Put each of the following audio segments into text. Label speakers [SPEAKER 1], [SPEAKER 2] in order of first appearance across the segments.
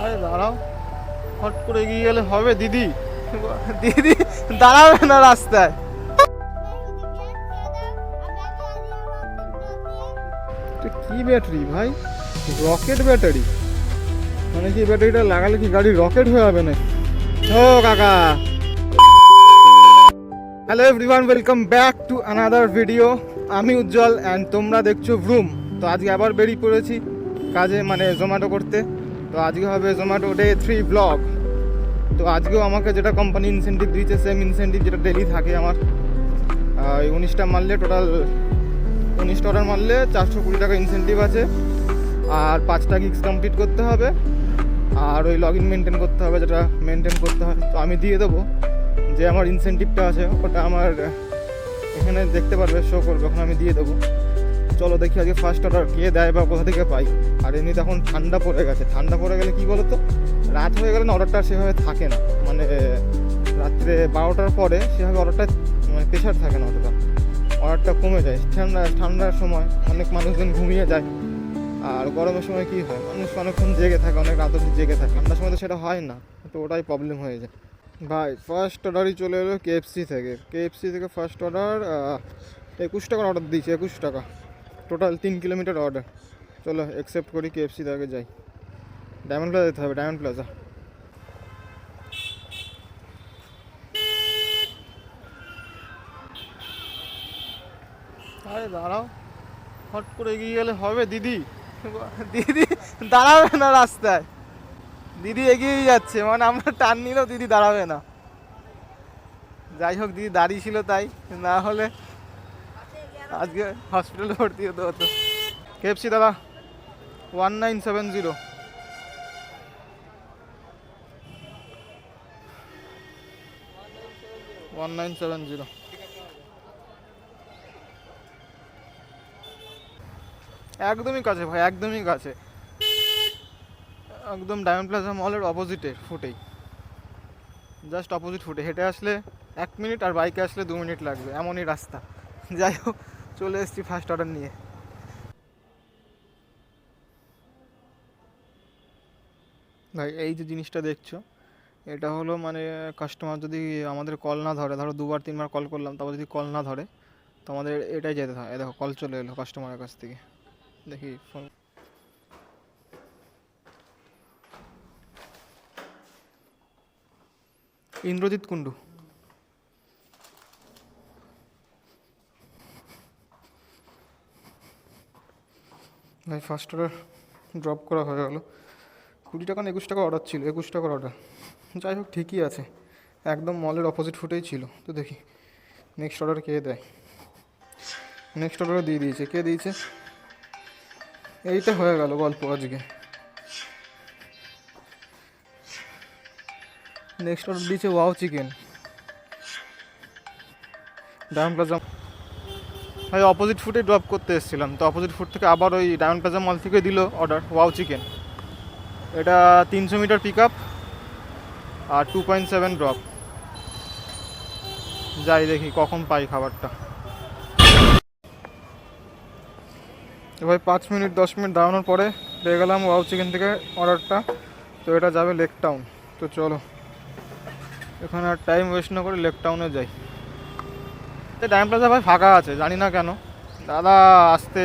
[SPEAKER 1] আরে দাঁড়াও, হট করে এগিয়ে গেলে হবে? দিদি দিদি দাঁড়াবে না রাস্তায়। এটা কি ব্যাটারি ভাই? Rocket battery? মানে কি ব্যাটারিটা লাগালে কি গাড়ি রকেট হয়ে যাবে না? ও কাকা, hello everyone, welcome back to another video. আমি উজ্জ্বল অ্যান্ড তোমরা দেখছো ভ্রুম। তো আজকে আবার বেরিয়ে পড়েছি কাজে, মানে জোম্যাটো করতে। তো আজকে হবে জোম্যাটো ডে 3 ব্লগ। তো আজকেও আমাকে যেটা কোম্পানি ইনসেন্টিভ দিয়েছে, সেম ইনসেন্টিভ যেটা ডেলি থাকে আমার। 19টা মারলে, টোটাল 19টা অর্ডার মারলে 420 টাকা ইনসেন্টিভ আছে। আর 5টা গিগস কমপ্লিট করতে হবে, আর ওই লগ ইন মেনটেন করতে হবে, যেটা মেনটেন করতে হয়। তো আমি দিয়ে দেবো যে আমার ইনসেন্টিভটা আছে, ওটা আমার এখানে দেখতে পারবে, শো করবে, ওখানে আমি দিয়ে দেবো। চলো দেখি আজকে ফার্স্ট অর্ডার কে দেয় বা কোথা থেকে পাই। আর এমনি তখন ঠান্ডা পড়ে গেছে, ঠান্ডা পড়ে গেলে কী বলো তো, রাত হয়ে গেলে না অর্ডারটা সেভাবে থাকে না, মানে রাত্রে 12টার পরে সেভাবে অর্ডারটা মানে প্রেশার থাকে না, অতটা অর্ডারটা কমে যায়। ঠান্ডার সময় অনেক মানুষজন ঘুমিয়ে যায়, আর গরমের সময় কী হয়, মানুষ অনেকক্ষণ জেগে থাকে, অনেক রাত অবধি জেগে থাকে। ঠান্ডার সময় তো সেটা হয় না, তো ওটাই প্রবলেম হয়ে যায়। ভাই ফার্স্ট অর্ডারই চলে এলো কেএফসি থেকে ফার্স্ট অর্ডার 21 টাকার অর্ডার দিয়েছি, 21 টাকা টোটাল 3 কিলোমিটার অর্ডার। চলো অ্যাকসেপ্ট করি, কেএফসি থেকে যাই। ডায়মন্ড প্লাজা যেতে হবে, ডায়মন্ড প্লাজা। আরে দাঁড়াও, হট করে এগিয়ে গেলে হবে? দিদি দিদি দাঁড়াবে না রাস্তায়, দিদি এগিয়েই যাচ্ছে, মানে আমরা টান নিলেও দিদি দাঁড়াবে না। যাই হোক, দিদি দাঁড়িয়ে ছিল, তাই না হলে আজকে হসপিটালে ভর্তি হতে হতো। কেএফসি দাদা 1970 1970। একদমই কাছে ভাই, একদমই কাছে, একদম ডায়মন্ড প্লাজা মলের অপোজিটে ফুটেই, জাস্ট অপোজিট ফুটে। হেঁটে আসলে 1 মিনিট, আর বাইকে আসলে 2 মিনিট লাগবে, এমনই রাস্তা। যাই হোক, চলে এসেছি ফার্স্ট অর্ডার নিয়ে। ভাই এই যে জিনিসটা দেখছো, এটা হলো মানে কাস্টমার যদি আমাদের কল না ধরে, ধরো 2-3বার কল করলাম, তারপর যদি কল না ধরে, তো আমাদের এটাই যেতে হয়। দেখো কল চলে এলো কাস্টমারের কাছ থেকে, দেখি ফোন। ইন্দ্রজিৎ কুন্ডু। ভাই ফার্স্ট অর্ডার ড্রপ করা হয়ে গেলো। 20 টাকা না 21 টাকা অর্ডার ছিল, 21 টাকার অর্ডার। যাই হোক ঠিকই আছে, একদম মলের অপোজিট ফুটেই ছিল। তো দেখি নেক্সট অর্ডার কে দেয়। নেক্সট অর্ডারও দিয়ে দিয়েছে, কে দিয়েছে? এইটা হয়ে গেল গল্প আজকে। নেক্সট অর্ডার দিয়েছে ওয়াও চিকেন, ডায়মন্ড প্লাজা। ভাই অপোজিট ফুটে ড্রপ করতে এসেছিলাম, তো অপোজিট ফুট থেকে আবার ওই ডায়মন্ড প্লাজা মল থেকে দিল অর্ডার ওয়াও চিকেন। এটা 300 মিটার পিক আপ আর 2.7 ড্রপ। যাই দেখি কখন পাই খাবারটা। ভাই 5 মিনিট 10 মিনিট দাঁড়ানোর পরে পেয়ে গেলাম ওয়াও চিকেন থেকে অর্ডারটা। তো এটা যাবে লেক টাউন। তো চলো এখানে আর টাইম ওয়েস্ট না করে লেক টাউনে যাই। ডায়মন্ড প্লাজা ভাই ফাঁকা আছে, জানি না কেন। দাদা আসতে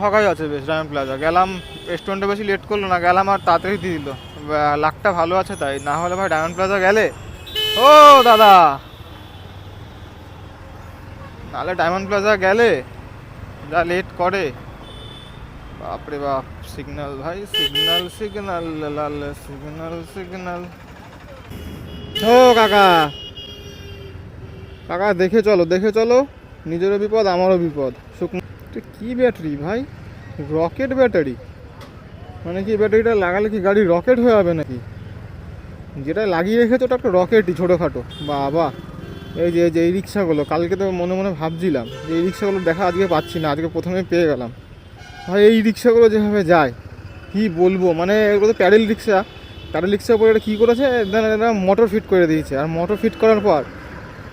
[SPEAKER 1] ফাঁকাই আছে বেশ ডায়মন্ড প্লাজা। গেলাম, রেস্টুরেন্টে বেশি লেট করলো না, গেলাম আর তাড়াতাড়ি দিয়ে দিল। লাকটা ভালো আছে তাই, না হলে ভাই ডায়মন্ড প্লাজা গেলে, ও দাদা, নাহলে ডায়মন্ড প্লাজা গেলে যা লেট করে, বাপরে বাপ। সিগন্যাল ভাই, সিগন্যাল সিগন্যাল লাল সিগন্যাল সিগন্যাল। ও কাকা, কাকা দেখে চলো, দেখে চলো, নিজেরও বিপদ আমারও বিপদ। শুকনো কি ব্যাটারি ভাই? Rocket battery? মানে কি ব্যাটারিটা লাগালে কি গাড়ি রকেট হয়ে যাবে নাকি? যেটা লাগিয়ে রেখেছো ওটা একটা রকেটই, ছোটোখাটো। বাবা, এই যে এই রিক্সাগুলো, কালকে তো মনে মনে ভাবছিলাম যে এই রিক্সাগুলো দেখা আজকে পাচ্ছি না, আজকে প্রথমে পেয়ে গেলাম। ভাই এই রিক্সাগুলো যেভাবে যায় কি বলবো, মানে এগুলো তো প্যাডেল রিক্সা। প্যাডেল রিক্সার উপরে এটা কী করেছে, এরা মোটর ফিট করে দিয়েছে। আর মোটর ফিট করার পর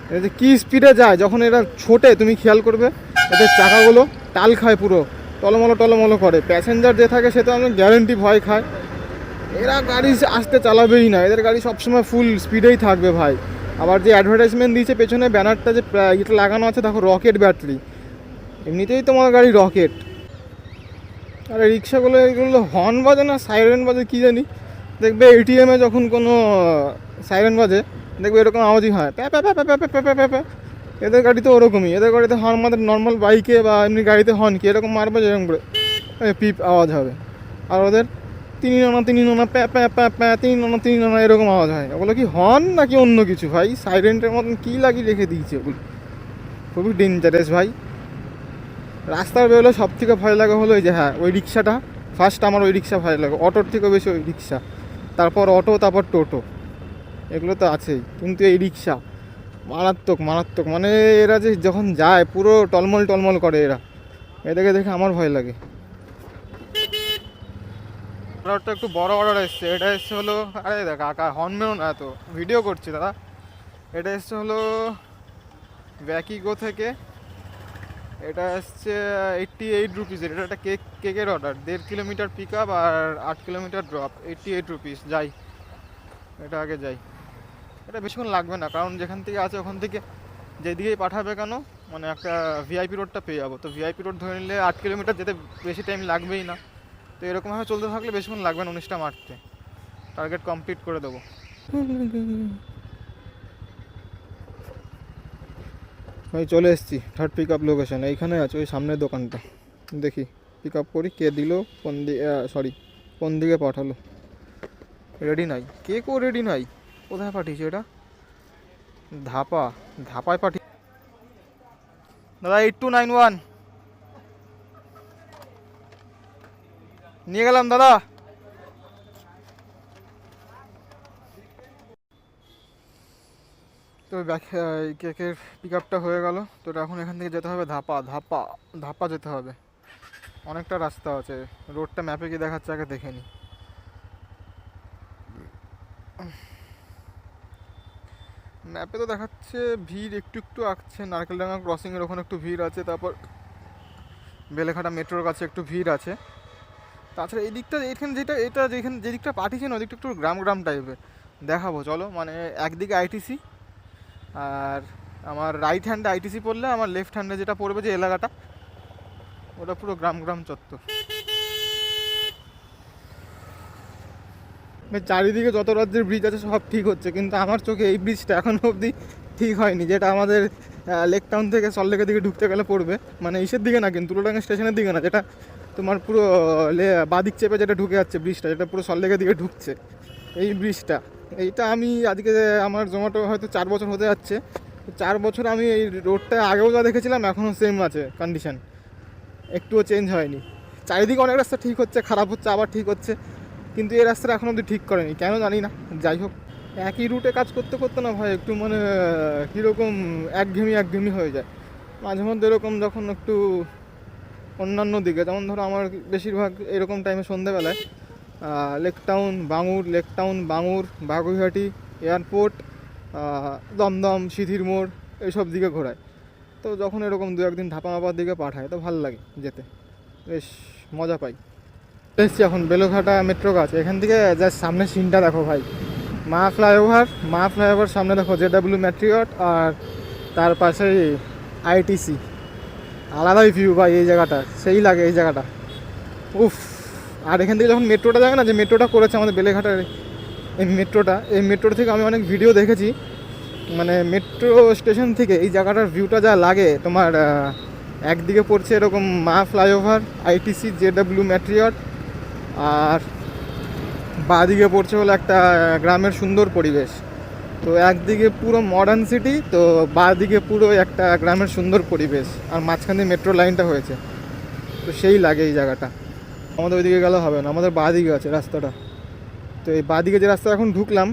[SPEAKER 1] এটা যে কী স্পিডে যায়, যখন এরা ছোটে তুমি খেয়াল করবে, এদের চাকাগুলো টাল খায় পুরো, টলমলো করে। প্যাসেঞ্জার যে থাকে সে তো আমি গ্যারেন্টি ভয় খায়, এরা গাড়ি আসতে চালাবেই না, এদের গাড়ি সবসময় ফুল স্পিডেই থাকবে ভাই। আবার যে অ্যাডভার্টাইজমেন্ট দিয়েছে পেছনে ব্যানারটা যে এটা লাগানো আছে দেখো, রকেট ব্যাটারি, এমনিতেই তোমার গাড়ি রকেট। আর এই রিক্সাগুলো এগুলো হর্ন বাজে না সাইরেন বাজে কী জানি, দেখবে এটিএমে যখন কোনো সাইরেন বাজে দেখবে এরকম আওয়াজই হয়, প্যা প্যা প্যা প্যা প্যা প্যা প্যা প্যা। এদের গাড়ি তো ওরকমই, এদের গাড়িতে হর্ন আমাদের নর্মাল বাইকে বা এমনি গাড়িতে হর্ন কি এরকম মারবে যেরকম করে পিপ আওয়াজ হবে। আর ওদের তিনি নানা প্যা প্যা প্যা প্যা তিনি নানা এরকম আওয়াজ হয়। ওগুলো কি হর্ন নাকি অন্য কিছু ভাই? সাইরেন্টের মতন কী লাগিয়ে রেখে দিয়েছে ওগুলো, খুবই ডেঞ্জারাস ভাই। রাস্তার বেরোলে সব থেকে ভয় লাগা হলো ওই যে হ্যাঁ ওই রিক্সাটা, ফার্স্ট আমার ওই রিক্সা ভয় লাগে, অটোর থেকেও বেশি ওই রিক্সা, তারপর অটো, তারপর টোটো, এগুলো তো আছেই। কিন্তু এই রিক্সা মারাত্মক, মানে এরা যে যখন যায় পুরো টলমল করে এরা, এদেরকে দেখে আমার ভয় লাগে। অর্ডারটা একটু বড় অর্ডার এসছে, এটা এসছে হলো, আরে দেখ কাকা হর্ন মেরো না, এত ভিডিও করছি দাদা। এটা এসছে হলো ব্যাকিগো থেকে, এটা এসছে 88 রুপিসের। এটা একটা কেকের অর্ডার, 1.5 কিলোমিটার পিক আপ আর 8 কিলোমিটার ড্রপ, 88 রুপিস। যাই এটা আগে যাই, এটা বেশিক্ষণ লাগবে না, কারণ যেখান থেকে আছে ওখান থেকে যেদিকেই পাঠাবে কেন মানে একটা ভিআইপি রোডটা পেয়ে যাবো। তো ভিআইপি রোড ধরে নিলে 8 কিলোমিটার যেতে বেশি টাইম লাগবেই না। তো এরকমভাবে চলতে থাকলে বেশিক্ষণ লাগবে না 19টা মারতে, টার্গেট কমপ্লিট করে দেবো। আমি চলে এসেছি থার্ড পিক আপ লোকেশন, এইখানে আছে ওই সামনের দোকানটা। দেখি পিক আপ করি, কে দিল, কোন দিকে পাঠালো। রেডি নাই, কেকও রেডি নাই, কোথায় পাঠিয়েছে এটা? ধাপায় পাঠিয়ে। দাদা 8291 নিয়ে গেলাম দাদা। তো কেকের পিক আপটা হয়ে গেল। তো এখন এখান থেকে যেতে হবে ধাপা যেতে হবে, অনেকটা রাস্তা আছে। রোডটা ম্যাপে গিয়ে দেখাচ্ছে, আগে দেখে নি। ম্যাপে তো দেখাচ্ছে ভিড় একটু আসছে, নারকেলডাঙ্গা ক্রসিংয়ের ওখানে একটু ভিড় আছে, তারপর বেলেঘাটা মেট্রোর কাছে একটু ভিড় আছে। তাছাড়া এই দিকটা এখানে যেখানে যে দিকটা পাঠিয়েছে না ওই দিকটা একটু গ্রাম টাইপের। দেখাবো চলো, মানে একদিকে আইটিসি আর আমার রাইট হ্যান্ডে আইটিসি পড়লে আমার লেফট হ্যান্ডে যেটা পড়বে যে এলাকাটা ওটা পুরো গ্রাম চত্বর। চারিদিকে যত রাজ্যের ব্রিজ আছে সব ঠিক হচ্ছে, কিন্তু আমার চোখে এই ব্রিজটা এখনও অবধি ঠিক হয়নি, যেটা আমাদের লেক টাউন থেকে সল্টলেকের দিকে ঢুকতে গেলে পড়বে, মানে ইসের দিকে না কিন্তু তুলোডাঙ্গা স্টেশনের দিকে না, যেটা তোমার পুরো বাদিক চেপে যেটা ঢুকে যাচ্ছে ব্রিজটা, যেটা পুরো সল্টলেকের দিকে ঢুকছে, এই ব্রিজটা। এইটা আমি আজকে আমার জোম্যাটো হয়তো 4 বছর হতে যাচ্ছে, 4 বছর আমি এই রোডটা আগেও যা দেখেছিলাম এখনও সেম আছে কন্ডিশন, একটুও চেঞ্জ হয়নি। চারিদিকে অনেক রাস্তা ঠিক হচ্ছে, খারাপ হচ্ছে, আবার ঠিক হচ্ছে, কিন্তু এই রাস্তাটা এখন অবধি ঠিক করেনি, কেন জানি না। যাই হোক, একই রুটে কাজ করতে না ভাই একটু মানে কীরকম একঘেমি হয়ে যায় মাঝে মধ্যে। এরকম যখন একটু অন্যান্য দিকে, যেমন ধরো আমার বেশিরভাগ এরকম টাইমে সন্ধ্যেবেলায় lake town Bangur Baguiati airport, Dum Dum সিধির মোড় এইসব দিকে ঘোরায়। তো যখন এরকম 2-1 দিন ধাপামাপার দিকে পাঠায় তো ভালো লাগে যেতে, বেশ মজা পাই। এসছি এখন বেলেঘাটা মেট্রো কাছে, এখান থেকে জাস্ট সামনে সিনটা দেখো ভাই, মা ফ্লাইওভার সামনে দেখো জেডব্লিউ ম্যাট্রিয়ট, আর তার পাশে আইটিসি। আলাদাই ভিউ ভাই এই জায়গাটা, সেই লাগে এই জায়গাটা, উফ। আর এখান থেকে যখন মেট্রোটা যাবে না, যে মেট্রোটা করেছে আমাদের বেলেঘাটার এই মেট্রোটা থেকে আমি অনেক ভিডিও দেখেছি, মানে মেট্রো স্টেশন থেকে এই জায়গাটার ভিউটা যা লাগে তোমার, একদিকে পড়ছে এরকম মা ফ্লাইওভার, আইটিসি, জেডব্লিউ ম্যাট্রিয়ট, আর বাঁদিকে পড়ছে হলো একটা গ্রামের সুন্দর পরিবেশ। তো একদিকে পুরো মডার্ন সিটি, তো বাঁদিকে পুরো একটা গ্রামের সুন্দর পরিবেশ, আর মাঝখানে মেট্রো লাইনটা হয়েছে, তো সেই লাগে এই জায়গাটা। আমাদের ওইদিকে গেলে হবে না, আমাদের বাঁদিকে আছে রাস্তাটা। তো এই বাঁদিকে যে রাস্তা এখন ঢুকলাম,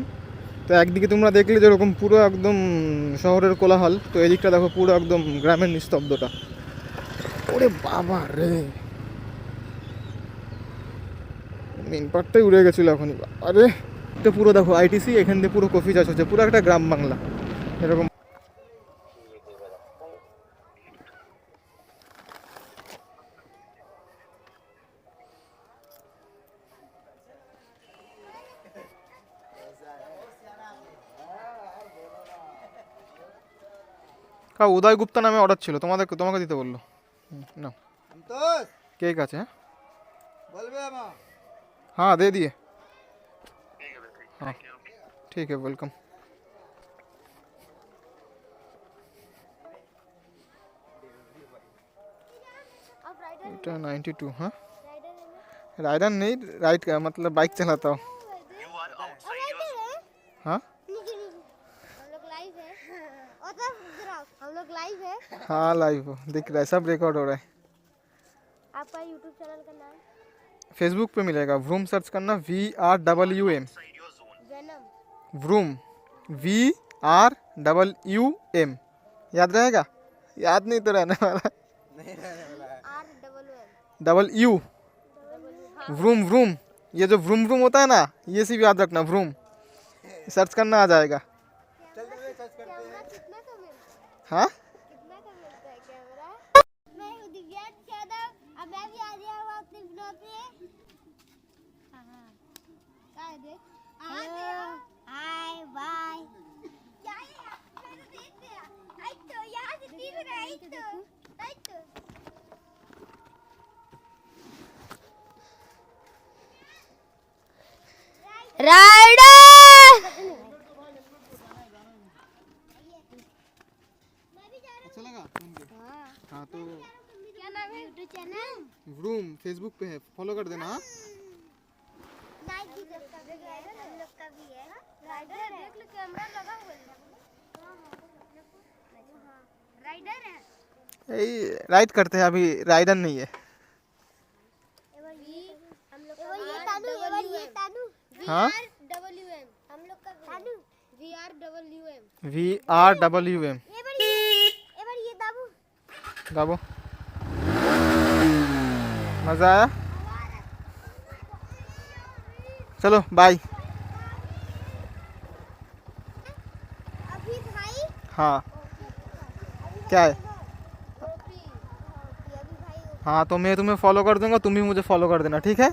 [SPEAKER 1] তো একদিকে তোমরা দেখলে যেরকম পুরো একদম শহরের কোলাহল, তো এদিকটা দেখো পুরো একদম গ্রামের নিস্তব্ধতা। ওরে বাবা রে, মেন পার্টটাই উড়ে গেছিলো এখনই। আরে এটা পুরো দেখো আইটিসি, এখান দিয়ে পুরো কফি চাষ হচ্ছে, পুরো একটা গ্রাম বাংলা এরকম। উদয় গুপ্তা নামে অর্ডার ছিল, তোমাকে দিতে বললো। না কেক আছে, হ্যাঁ हाँ दे दिए। हाँ ठीक है, वेलकम। এটা 92। हाँ राइडर नहीं, राइड का मतलब बाइक चलाता हूँ। हाँ
[SPEAKER 2] हम लोग लाइव है।
[SPEAKER 1] हाँ लाइव हो, दिख रहा है, सब रिकॉर्ड हो रहा है।
[SPEAKER 2] आपका यूट्यूब चैनल का नाम?
[SPEAKER 1] फेसबुक पे मिलेगा, व्रूम सर्च करना, VRWM।
[SPEAKER 2] वेनम।
[SPEAKER 1] व्रूम VRWM, याद रहेगा? याद नहीं तो रहने वाला। RWM। व्रूम व्रूम, ये जो व्रूम व्रूम होता है ना, ये सिर्फ याद रखना, व्रूम सर्च करना आ जाएगा। हाँ
[SPEAKER 2] कितना का मिलता है कैमरा? मैं दिव्यांश यादव, अब मैं भी आ गया हूं अपने ब्लॉग पे। हां काय देख हेलो हाय बाय क्या है मैंने देख दिया। आई तो यहां से तीर रही तो राइडर।
[SPEAKER 1] अच्छा लगा? हाँ तो
[SPEAKER 2] क्या नाम है यूट्यूब चैनल?
[SPEAKER 1] व्रूम फेसबुक पे है, फॉलो कर देना। हाँ
[SPEAKER 2] नाइकी का भी है, हम लोग का भी है। राइडर है, देख लो कैमरा लगा हुआ है। हां राइडर है,
[SPEAKER 1] यही राइड करते हैं, अभी राइडर नहीं है।
[SPEAKER 2] हम लोग का ये तानू, ये तानू।
[SPEAKER 1] हाँ
[SPEAKER 2] VRWM हम लोग का तानू VRWM।
[SPEAKER 1] VRWM।
[SPEAKER 2] ये बार ये दाबू
[SPEAKER 1] गाबो, मजा आया? चलो बाय।
[SPEAKER 2] अभी भाई
[SPEAKER 1] हाँ क्या है?
[SPEAKER 2] अभी भाई
[SPEAKER 1] हाँ तो मैं तुम्हें फॉलो कर दूंगा, तुम भी मुझे फॉलो कर देना, ठीक है?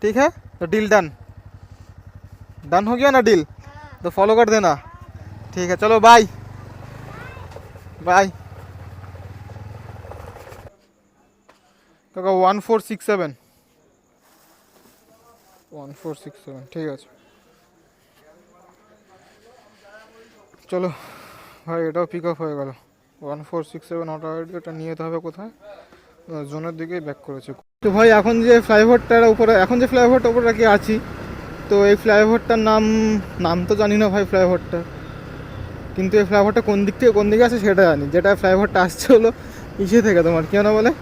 [SPEAKER 1] ठीक है तो डील डन, डन हो गया ना डील? तो फॉलो कर देना, ठीक है? चलो बाय बाय। কাকা 1467 1467 ঠিক আছে। চলো ভাই, এটাও পিক আপ হয়ে গেল। 1467 অটো আইডি, এটা নিয়ে যেতে হবে কোথায়? জোনের দিকেই ব্যাক করেছে। তো ভাই এখন যে ফ্লাইওভারটার উপরে, এখন যে ফ্লাইওভারটার উপরে কি আছি, তো এই ফ্লাইওভারটার নাম তো জানি না ভাই ফ্লাইওভারটা, কিন্তু এই ফ্লাইওভারটা কোন দিক থেকে কোন দিকে আছে সেটা জানি। যেটা ফ্লাইওভারটা আসছে হলো ইসে থেকে, তোমার কী না বলে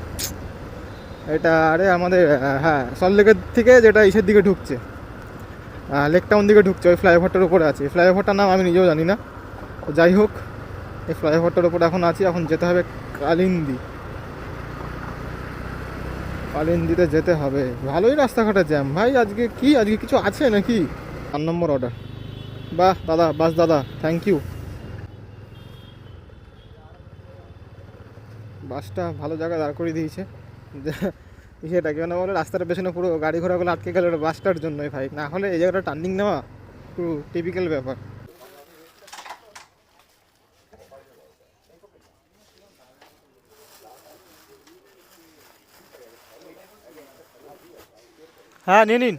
[SPEAKER 1] এটা, আরে আমাদের হ্যাঁ সল্টলেকের থেকে যেটা ইসের দিকে ঢুকছে, লেক টাউন দিকে ঢুকছে, ওই ফ্লাইওভারটার উপরে আছে। এই ফ্লাইওভারটার নাম আমি নিজেও জানি না, তো যাই হোক এই ফ্লাইওভারটার উপরে এখন আছি। এখন যেতে হবে কালিন্দিতে যেতে হবে। ভালোই রাস্তাঘাটে জ্যাম ভাই আজকে। আজকে কিছু আছে নাকি? 4 নম্বর অর্ডার। বাহ দাদা, বাস দাদা, থ্যাংক ইউ। বাসটা ভালো জায়গায় দাঁড় করিয়ে দিয়েছে। সেটা কেন বলে, রাস্তার পেছনে পুরো গাড়ি ঘোড়াগুলো আটকে গেল বাসটার জন্যই ভাই, না হলে এই জায়গাটা টার্নিং নেওয়া পুরো টিপিক্যাল ব্যাপার। হ্যাঁ নিয়ে নিন।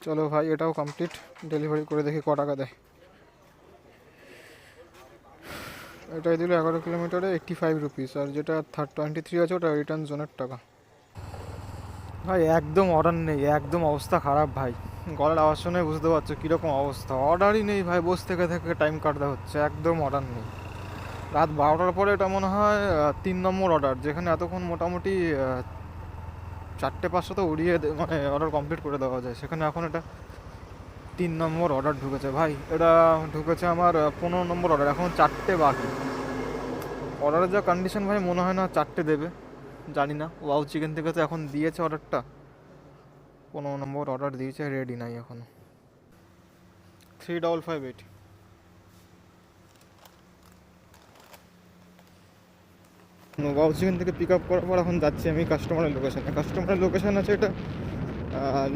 [SPEAKER 1] চলো ভাই, এটাও কমপ্লিট, ডেলিভারি করে দেখি ক টাকা দেয়। এটাই দিল 11 কিলোমিটারে 85 রুপিস, আর যেটা 23 আছে ওটা রিটার্ন জোনের টাকা। ভাই একদম অর্ডার নেই, একদম অবস্থা খারাপ ভাই। গলার আওয়াজ শুনে বুঝতে পারছো কীরকম অবস্থা। অর্ডারই নেই ভাই, বসে থেকে টাইম কাটতে হচ্ছে, একদম অর্ডার নেই। রাত 12টার পরে এটা মনে হয় 3 নম্বর অর্ডার, যেখানে এতক্ষণ মোটামুটি 4টে 5 তো উড়িয়ে মানে অর্ডার কমপ্লিট করে দেওয়া যায়, সেখানে এখন এটা 3 নম্বর অর্ডার ঢুকেছে ভাই। এটা ঢুকেছে আমার 15 নম্বর অর্ডার, এখন 4টে বাকি। অর্ডারের যা কন্ডিশন ভাই, মনে হয় না 4টে দেবে, জানি না। ওয়াও চিকেন থেকে তো এখন দিয়েছে অর্ডারটা, 15 নম্বর অর্ডার দিয়েছে, রেডি নাই এখনও। 3558। ওয়াও চিকেন থেকে পিক আপ করার পর এখন যাচ্ছি আমি কাস্টমারের লোকেশানে। কাস্টমারের লোকেশান আছে এটা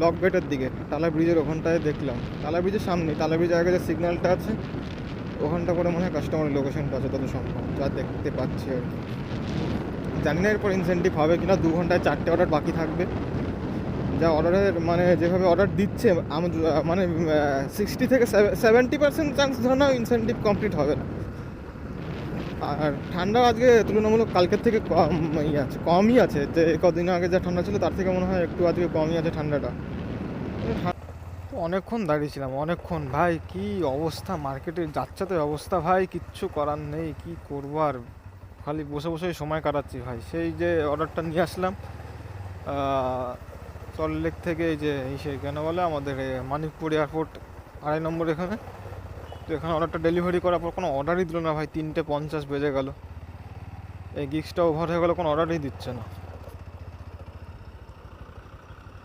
[SPEAKER 1] লক গেটের দিকে, টালা ব্রিজের ওখানটায় দেখলাম। টালা ব্রিজের সামনে, টালা ব্রিজের আগে যে সিগন্যালটা আছে ওখানটা করে মনে হয় কাস্টমারের লোকেশনটা আছে, তত সম্ভব যা দেখতে পাচ্ছি আর কি। জানি না এরপর ইনসেন্টিভ হবে কিনা। 2 ঘন্টায় 4টে অর্ডার বাকি থাকবে। যা অর্ডারের মানে যেভাবে অর্ডার দিচ্ছে মানে 60 থেকে 70% চান্স ধরে নাও ইনসেন্টিভ কমপ্লিট হবে না। আর ঠান্ডা আজকে তুলনামূলক কালকের থেকে কমই আছে। যে কদিন আগে যা ঠান্ডা ছিল তার থেকে মনে হয় একটু আজকে কমই আছে ঠান্ডাটা। তো অনেকক্ষণ দাঁড়িয়েছিলাম, অনেকক্ষণ। ভাই কি অবস্থা, মার্কেটে যাচ্ছাতে অবস্থা ভাই, কিচ্ছু করার নেই। কি করবো আর, খালি বসে বসেই সময় কাটাচ্ছি ভাই। সেই যে অর্ডারটা নিয়ে আসলাম সল্টলেক থেকে, এই যে কেন বলে আমাদের মানিকপুর এয়ারপোর্ট 2.5 নম্বর এখানে। তো এখানে অর্ডারটা ডেলিভারি করার পর কোনো অর্ডারই দিল না ভাই। 3:50 বেজে গেল, এই গিক্সটা ওভার হয়ে গেল, কোনো অর্ডারই দিচ্ছে না।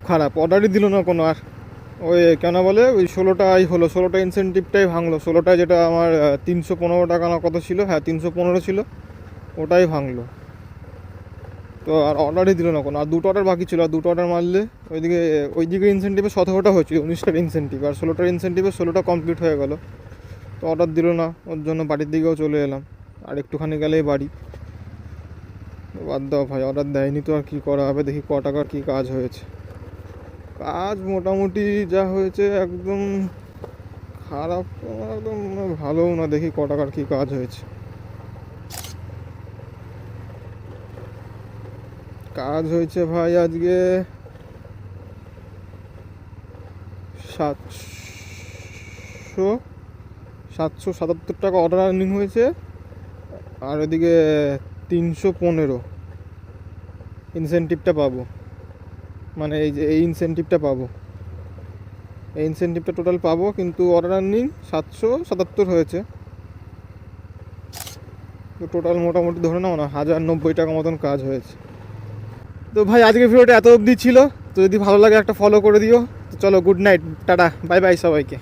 [SPEAKER 1] খারাপ, অর্ডারই দিল না কোনো। আর ওই কেন বলে ওই 16টাই হলো, 16টা ইনসেন্টিভটাই ভাঙলো। 16টায় যেটা আমার 315 টাকা না কত ছিল, হ্যাঁ 315 ছিল, ওটাই ভাঙলো। তো আর অর্ডারই দিল না কোনো। আর 2টো অর্ডার বাকি ছিল, আর 2টো অর্ডার মারলে ওইদিকে ইনসেন্টিভে 17টা হয়েছিল, 19টার ইনসেন্টিভ, আর 16টার ইনসেন্টিভে 16টা কমপ্লিট হয়ে গেল। তো অর্ডার দিল না, ওর জন্য বাড়ির দিকেও চলে এলাম। আর একটুখানি গেলেই বাড়ি। বাদ দাও ভাই, অর্ডার দেয়নি তো আর কী করা হবে। দেখি ক টাকার কী কাজ হয়েছে। কাজ মোটামুটি যা হয়েছে একদম খারাপ, একদম ভালোও না। দেখি ক টাকার কী কাজ হয়েছে। কাজ হয়েছে ভাই আজকে 777 টাকা অর্ডার আর্নিং হয়েছে। আর এদিকে 315 ইনসেন্টিভটা পাবো, মানে এই ইনসেন্টিভটা পাবো। এই ইনসেন্টিভটা টোটাল পাবো, কিন্তু অর্ডার আর্নিং 777 হয়েছে। তো টোটাল মোটামুটি ধরে নাও না 1090 টাকা মতন কাজ হয়েছে। তো ভাই আজকের ভিডিওটা এত অবধি ছিল। তো যদি ভালো লাগে একটা ফলো করে দিও। তো চলো, good night, tata, bye bye সবাইকে।